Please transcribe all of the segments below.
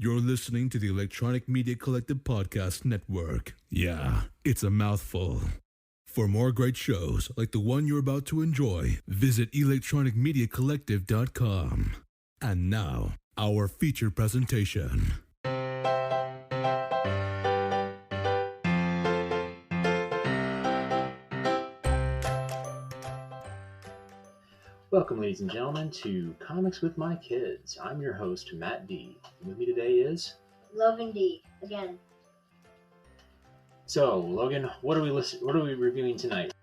You're listening to the Electronic Media Collective Podcast Network. Yeah, it's a mouthful. For more great shows like the one you're about to enjoy, visit electronicmediacollective.com. And now, our feature presentation. Welcome, ladies and gentlemen, to Comics with My Kids. I'm your host, Matt D. With me today is Logan D. Again. So, Logan, what are we reviewing tonight?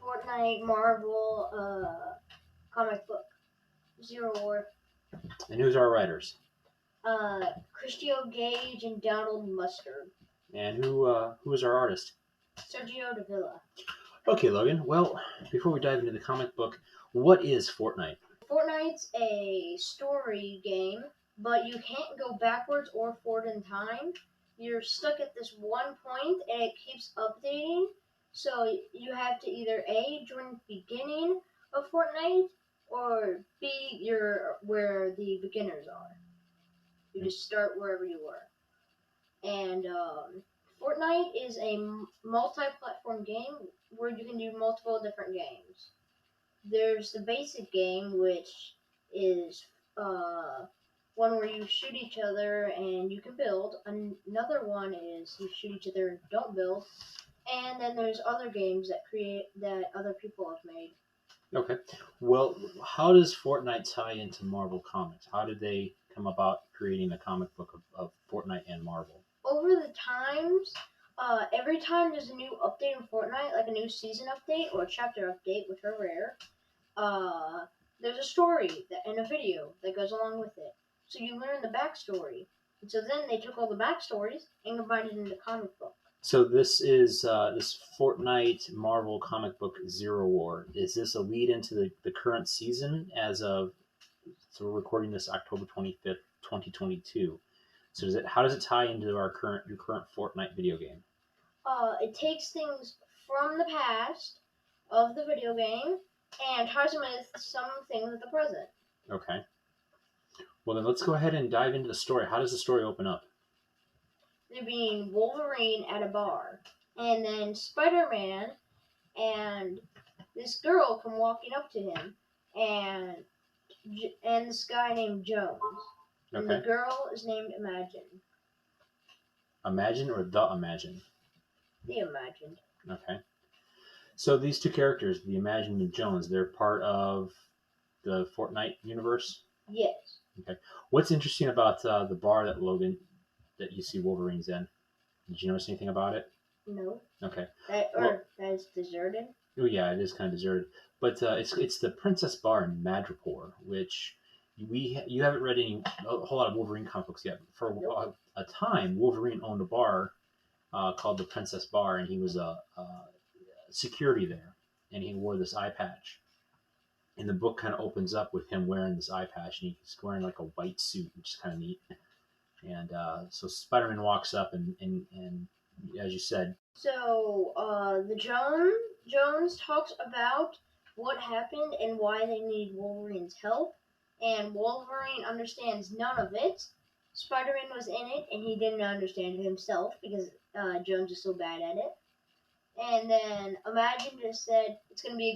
Fortnite, Marvel, comic book. Zero War. And who's our writers? CHRISTOS, GAGE, and Donald Mustard. And who is our artist? SERGIO DAVILA. Okay, Logan. Well, before we dive into the comic book, what is Fortnite? Fortnite's a story game, but you can't go backwards or forward in time. You're stuck at this one point, and it keeps updating. So you have to either A, join the beginning of Fortnite, or B, you're where the beginners are. You just start wherever you were. And Fortnite is a multi-platform game where you can do multiple different games. There's the basic game, which is one where you shoot each other and you can build. Another one is you shoot each other and don't build. And then there's other games that other people have made. Okay. Well, how does Fortnite tie into Marvel Comics? How did they come about creating a comic book of Fortnite and Marvel? Over the times, every time there's a new update in Fortnite, like a new season update or a chapter update, which are rare, there's a story and a video that goes along with it. So you learn the backstory. And so then they took all the backstories and combined it into comic book. So this is this Fortnite Marvel comic book Zero War. Is this a lead into the current season as of, so we're recording this October 25th, 2022. So how does it tie into your current Fortnite video game? It takes things from the past of the video game and ties them with some things at the present. Okay. Well, then let's go ahead and dive into the story. How does the story open up? There being Wolverine at a bar, and then Spider-Man and this girl come walking up to him, and this guy named Jones. And Okay. the girl is named Imagine. Imagine or the Imagine? The Imagined. Okay. So these two characters, the Imagine and Jones, they're part of the Fortnite universe? Yes. Okay. What's interesting about the bar that you see Wolverine's in? Did you notice anything about it? No. Okay. That is deserted. Oh yeah, it is kind of deserted. But it's the Princess Bar in Madripoor, which you haven't read a whole lot of Wolverine comic books yet. For a time, Wolverine owned a bar called the Princess Bar, and he was a security there, and he wore this eye patch. And the book kind of opens up with him wearing this eye patch, and he's wearing like a white suit, which is kind of neat. And so Spider-Man walks up, and as you said. So the Jones talks about what happened and why they need Wolverine's help, and Wolverine understands none of it. Spider-Man was in it, and he didn't understand it himself because Jones is so bad at it. And then Imagine just said it's gonna be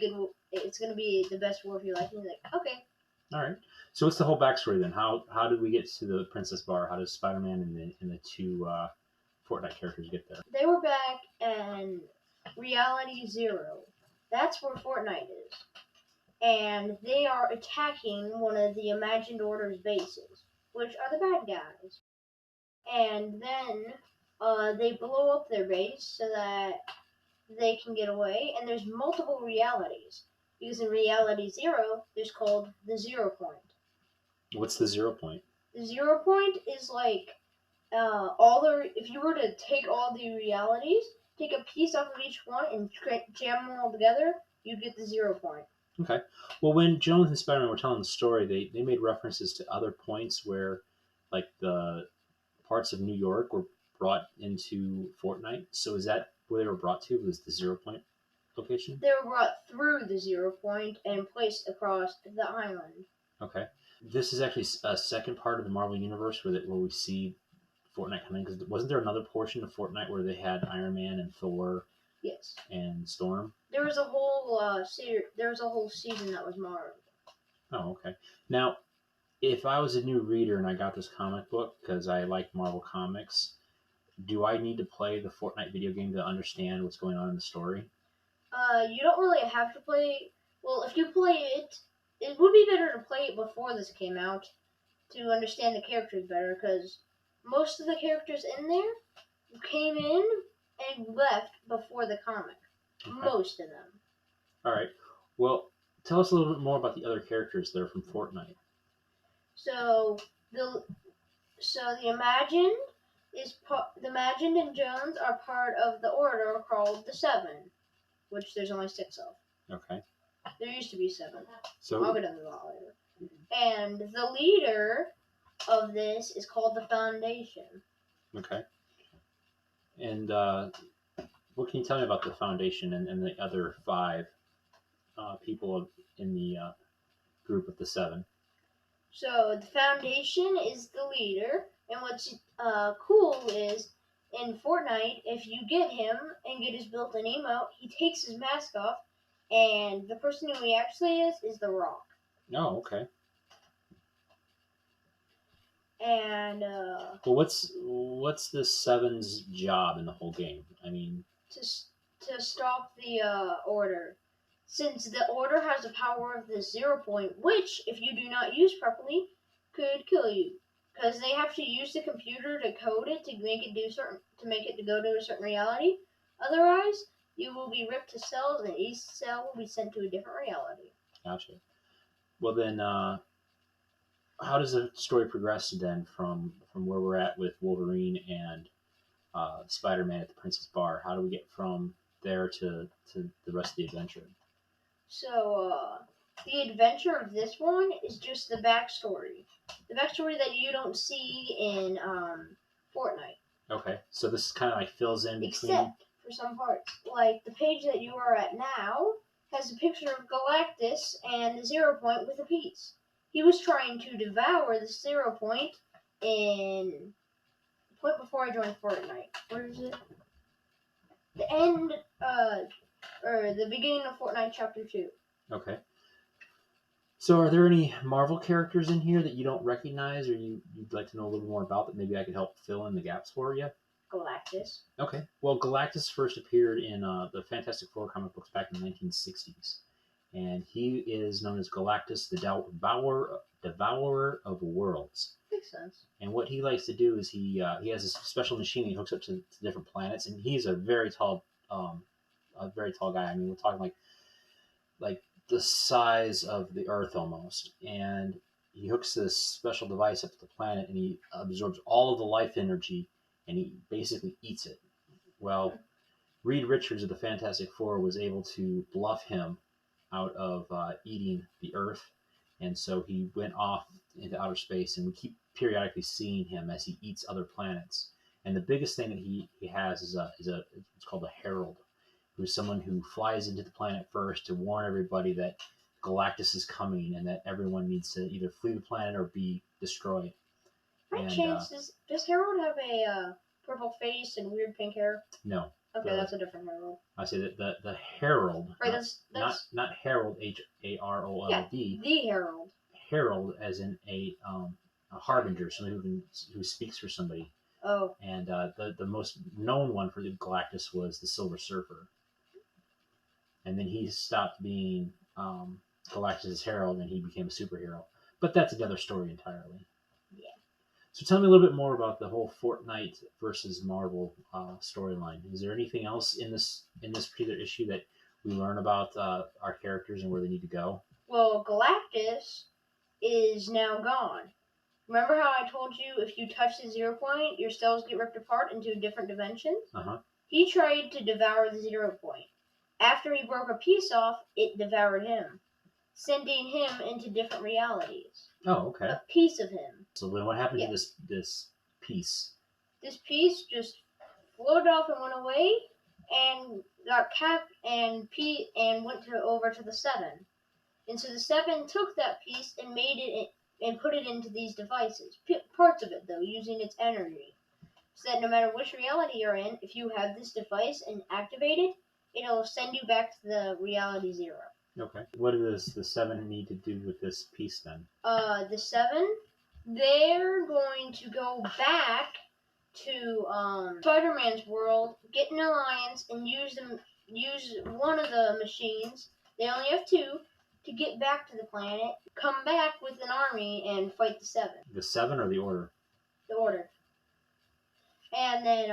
the best war of your life. And he's like, okay. All right. So what's the whole backstory then? How did we get to the Princess Bar? How does Spider-Man and the two Fortnite characters get there? They were back in Reality Zero. That's where Fortnite is. And they are attacking one of the Imagined Order's bases, which are the bad guys. And then they blow up their base so that they can get away. And there's multiple realities. Because in Reality Zero, there's called the 0 point. What's the 0 point? The 0 point is like if you were to take all the realities, take a piece off of each one and jam them all together, you'd get the 0 point. Okay. Well, when Jones and Spider-Man were telling the story, they made references to other points where, like, the parts of New York were brought into Fortnite. So is that where they were brought to? Was the 0 point location? They were brought through the 0 point and placed across the island. Okay. This is actually a second part of the Marvel Universe where we see Fortnite coming. Because wasn't there another portion of Fortnite where they had Iron Man and Thor? Yes. And Storm. There was a whole There was a whole season that was Marvel. Oh, okay. Now, if I was a new reader and I got this comic book because I like Marvel comics, do I need to play the Fortnite video game to understand what's going on in the story? You don't really have to play. Well, if you play it, it would be better to play it before this came out to understand the characters better, because most of the characters in there came in and left before the comic. Okay. Most of them. All right. Well, tell us a little bit more about the other characters that are from Fortnite. So the Imagined the Imagined and Jones are part of the order called the Seven, which there's only 6 of. Okay. There used to be 7. So I'll get into that later. And the leader of this is called the Foundation. Okay. And what can you tell me about the Foundation and the other 5 people in the group of the 7? So the Foundation is the leader, and what's cool is in Fortnite, if you get him and get his built-in emote, he takes his mask off, and the person who he actually is The Rock. Oh, okay. And well, what's the 7's job in the whole game? I mean, to stop the Order. Since the Order has the power of the 0 point, which, if you do not use properly, could kill you. Because they have to use the computer to code it to make it to go to a certain reality. Otherwise, you will be ripped to cells, and each cell will be sent to a different reality. Gotcha. Well then, how does the story progress then from where we're at with Wolverine and Spider-Man at the Princess Bar? How do we get from there to the rest of the adventure? So, the adventure of this one is just the backstory. The backstory that you don't see in Fortnite. Okay, so this kind of like fills in between... Except for some parts. Like, the page that you are at now has a picture of Galactus and the 0 point with a piece. He was trying to devour the 0 point in... point before I joined Fortnite. Where is it? The end, or the beginning of Fortnite Chapter 2. Okay. So are there any Marvel characters in here that you don't recognize or you'd like to know a little more about that maybe I could help fill in the gaps for you? Galactus. Okay. Well, Galactus first appeared in the Fantastic Four comic books back in the 1960s. And he is known as Galactus, the Devourer of Worlds. Makes sense. And what he likes to do is he has a special machine he hooks up to different planets, and he's a very tall guy. I mean, we're talking like the size of the Earth almost. And he hooks this special device up to the planet, and he absorbs all of the life energy, and he basically eats it. Well, Reed Richards of the Fantastic Four was able to bluff him out of eating the Earth, and so he went off into outer space, and we keep periodically seeing him as he eats other planets. And the biggest thing that he has is it's called a herald, who's someone who flies into the planet first to warn everybody that Galactus is coming and that everyone needs to either flee the planet or be destroyed. By chance, does Herald have a purple face and weird pink hair? No. Okay, that's a different Herald. I say that the Herald, right? Not Herald, H-A-R-O-L-D. Yeah, the Herald. Herald, as in a harbinger, somebody who speaks for somebody. Oh. And the most known one for the Galactus was the Silver Surfer. And then he stopped being Galactus' herald, and he became a superhero. But that's another story entirely. Yeah. So tell me a little bit more about the whole Fortnite versus Marvel storyline. Is there anything else in this particular issue that we learn about our characters and where they need to go? Well, Galactus is now gone. Remember how I told you if you touch the 0 point, your cells get ripped apart into different dimensions? Uh-huh. He tried to devour the 0 point. After he broke a piece off, it devoured him, sending him into different realities. Oh, okay. A piece of him. So then what happened to this piece? This piece just floated off and went away, and got capped and went over to the 7. And so the 7 took that piece and made it and put it into these devices. Parts of it, though, using its energy. So that no matter which reality you're in, if you have this device and activate it, it'll send you back to the reality 0. Okay. What does the 7 need to do with this piece then? The 7, they're going to go back to Spider-Man's world, get an alliance, and use one of the machines. They only have 2 to get back to the planet. Come back with an army and fight the 7. The 7 or the Order? The Order. And then,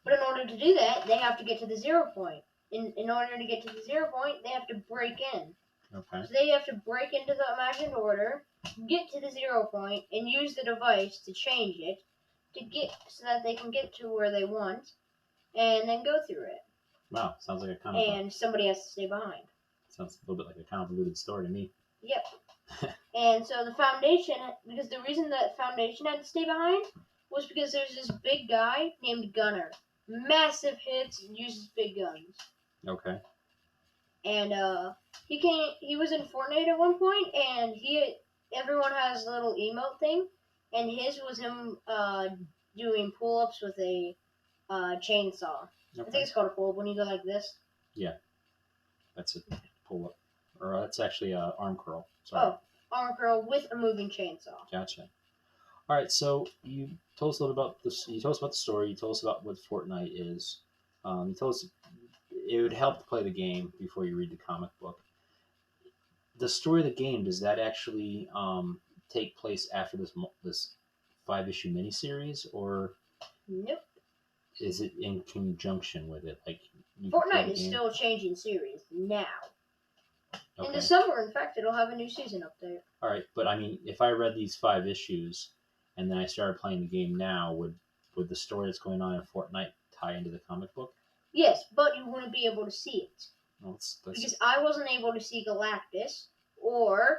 but in order to do that, they have to get to the 0 point. In order to get to the 0 point, they have to break in. Okay. So they have to break into the imagined order, get to the 0 point, and use the device to change it to get so that they can get to where they want, and then go through it. Wow, sounds like a kind of. And somebody has to stay behind. Sounds a little bit like a convoluted story to me. Yep. And so the Foundation, because the reason that Foundation had to stay behind was because there's this big guy named Gunner. Massive hits, uses big guns. Okay. And he was in Fortnite at one point, and everyone has a little emote thing, and his was him doing pull-ups with a chainsaw. Okay. I think it's called a pull-up when you go like this. Yeah, that's a pull-up, or that's actually a arm curl. Sorry. Oh, arm curl with a moving chainsaw. Gotcha. All right, so you told us a little about this. You told us about the story. You told us about what Fortnite is. You told us it would help to play the game before you read the comic book. The story of the game, does that actually take place after this 5-issue miniseries, or Nope. is it in conjunction with it? Like Fortnite is still changing series now. Okay. In December, in fact, it'll have a new season update. All right, but I mean, if I read these 5 issues and then I started playing the game now, would the story that's going on in Fortnite tie into the comic book? Yes, but you wouldn't be able to see it. Well, that's... Because I wasn't able to see Galactus or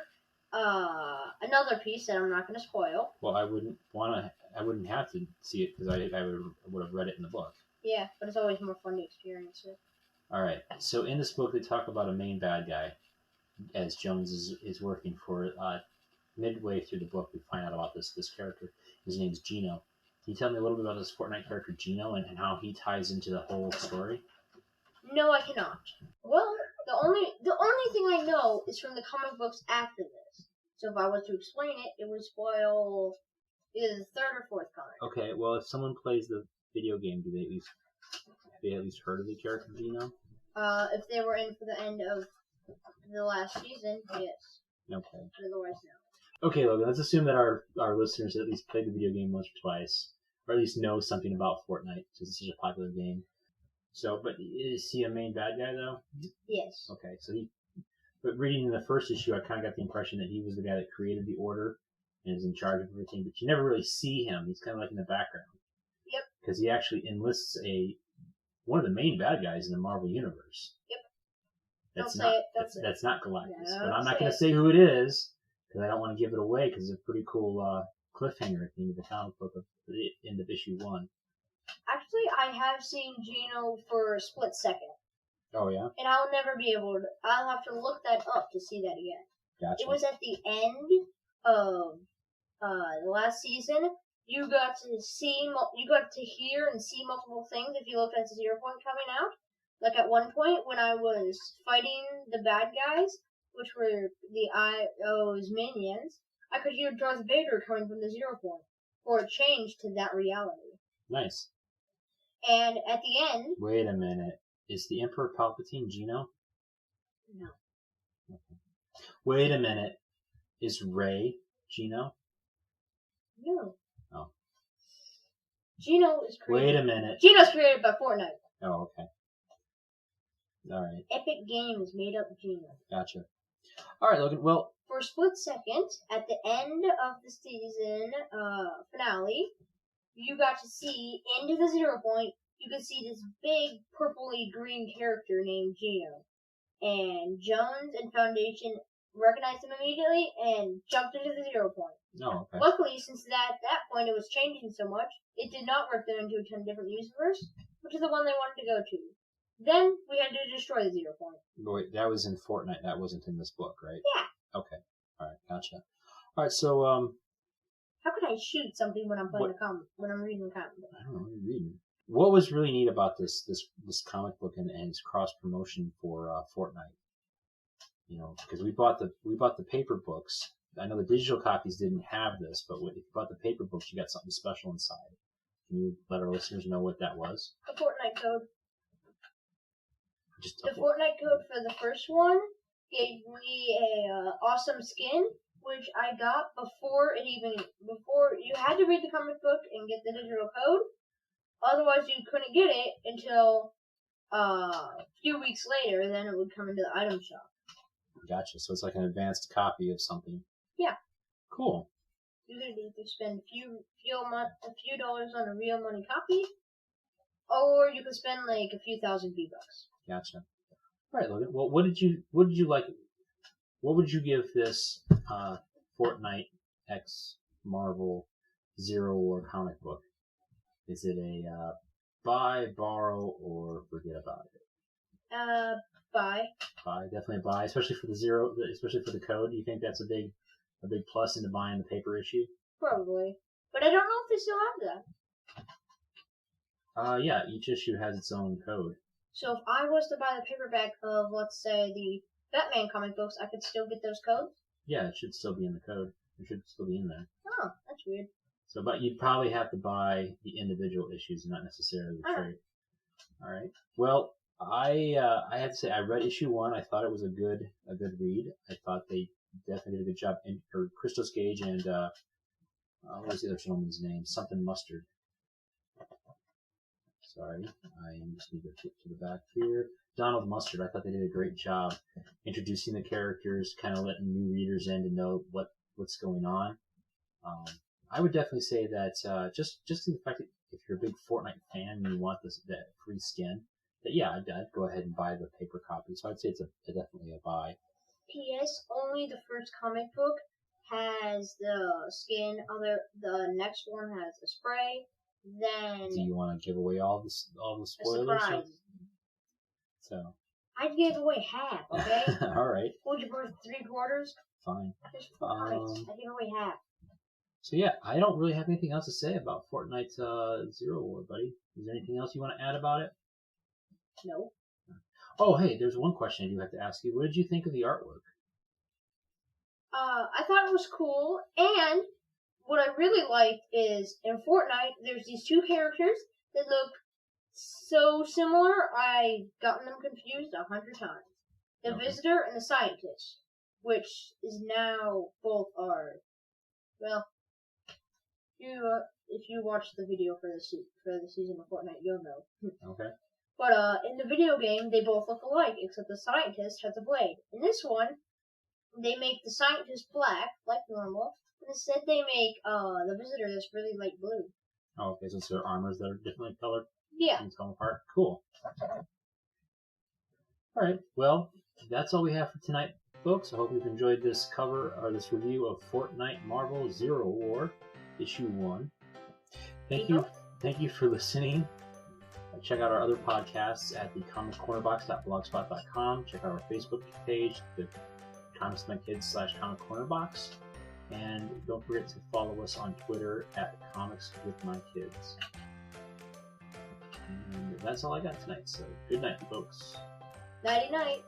another piece that I'm not going to spoil. Well, I wouldn't have to see it because I would have read it in the book. Yeah, but it's always more fun to experience it. All right, so in this book they talk about a main bad guy, as Jones is working for. Midway through the book, we find out about this character. His name's Gino. Can you tell me a little bit about this Fortnite character Gino and how he ties into the whole story? No, I cannot. Well, the only thing I know is from the comic books after this. So if I was to explain it, it would spoil either the 3rd or 4th comic. Okay, well, if someone plays the video game, have they at least heard of the character Gino? If they were in for the end of the last season, yes. Okay. Otherwise, no. Okay, Logan, let's assume that our listeners at least played the video game once or twice, or at least know something about Fortnite, since it's such a popular game. So, but is he a main bad guy, though? Yes. Okay, so but reading the first issue, I kind of got the impression that he was the guy that created the Order and is in charge of everything, but you never really see him. He's kind of like in the background. Yep. Because he actually enlists one of the main bad guys in the Marvel Universe. Yep. That's not Galactus. No, but I'm not going to say who it is, because I don't want to give it away, because it's a pretty cool cliffhanger at the end of the comic book of the end of issue 1. Actually, I have seen Gino for a split second. Oh, yeah? And I'll never be able to... I'll have to look that up to see that again. Gotcha. It was at the end of the last season. You got to hear and see multiple things if you looked at the 0 point coming out. Like at one point when I was fighting the bad guys, which were the IO's minions, I could hear Darth Vader coming from the 0 point. Or it changed to that reality. Nice. And at the end... Wait a minute. Is the Emperor Palpatine Gino? No. Okay. Wait a minute. Is Rey Gino? No. Oh. Gino is created... Wait a minute. Gino's created by Fortnite. Oh, okay. All right. Epic Games made up Gino. Gotcha. All right, Logan. Well... For a split second, at the end of the season finale, you got to see into the 0 point. You could see this big purpley green character named Gino. And Jones and Foundation recognized him immediately and jumped into the 0 point. Oh, okay. Luckily, since at that point it was changing so much, it did not work them into a 10 different universe, which is the one they wanted to go to. Then we had to destroy the 0 point. Wait, that was in Fortnite. That wasn't in this book, right? Yeah. Okay. All right. Gotcha. All right, so How could I shoot something when I'm playing when I'm reading a comic book? I don't know what you're reading. What was really neat about this comic book and its cross promotion for Fortnite? You know, because we bought the paper books. I know the digital copies didn't have this, but if you bought the paper books, you got something special inside. Can you let our listeners know what that was? The Fortnite code. Just The Fortnite code for the first one gave me a awesome skin, which I got before you had to read the comic book and get the digital code. Otherwise, you couldn't get it until a few weeks later. Then it would come into the item shop. Gotcha. So it's like an advanced copy of something. Yeah. Cool. You could either spend a few dollars on a real money copy, or you could spend like a few thousand V-Bucks. Gotcha. All right, Logan. Well, what did you like? What would you give this Fortnite X Marvel Zero War comic book? Is it a buy, borrow, or forget about it? Buy. Buy, definitely a buy, especially for especially for the code. Do you think that's a big plus into buying the paper issue? Probably, but I don't know if they still have that. Yeah, each issue has its own code. So if I was to buy the paperback of, let's say, the Batman comic books, I could still get those codes? Yeah, it should still be in the code. It should still be in there. Oh, that's weird. So, but you'd probably have to buy the individual issues, not necessarily the trade. All right. Well, I have to say I read issue 1. I thought it was a good read. I thought they definitely did a good job. And for CHRISTOS GAGE and what was the other gentleman's name? Something Mustard. Sorry, I just need to get to the back here. Donald Mustard. I thought they did a great job introducing the characters, kind of letting new readers in to know what's going on. I would definitely say that just the fact that if you're a big Fortnite fan and you want that free skin, that yeah, I'd go ahead and buy the paper copy. So I'd say it's definitely a buy. P.S. Only the first comic book has the skin. The next one has a spray. Then. Do you want to give away all the spoilers? Surprise. So. I'd give away half. Okay. All right. Would you worth 3/4? Fine. There's 4 comics. I'd give away half. So yeah, I don't really have anything else to say about Fortnite Zero War, buddy. Is there anything else you want to add about it? No. Oh, hey, there's one question I do have to ask you. What did you think of the artwork? I thought it was cool, and what I really liked is in Fortnite, there's these 2 characters that look so similar, I've gotten them confused 100 times. The Visitor and the Scientist, which is now both are, well, if you watch the video for the season of Fortnite, you'll know. Okay. But in the video game, they both look alike, except the Scientist has a blade. In this one, they make the Scientist black, like normal, and instead they make the Visitor this really light blue. Oh, okay, so it's their armors that are differently colored? Yeah. Can you tell them apart? Cool. Alright, well, that's all we have for tonight, folks. I hope you've enjoyed this this review of Fortnite Marvel Zero War, Issue 1. Thank you for listening. Check out our other podcasts at the comiccornerbox.blogspot.com. Check out our Facebook page, the Comics with My Kids /comiccornerbox. And don't forget to follow us on Twitter at Comics with My Kids. And that's all I got tonight, so good night, folks. Nighty night.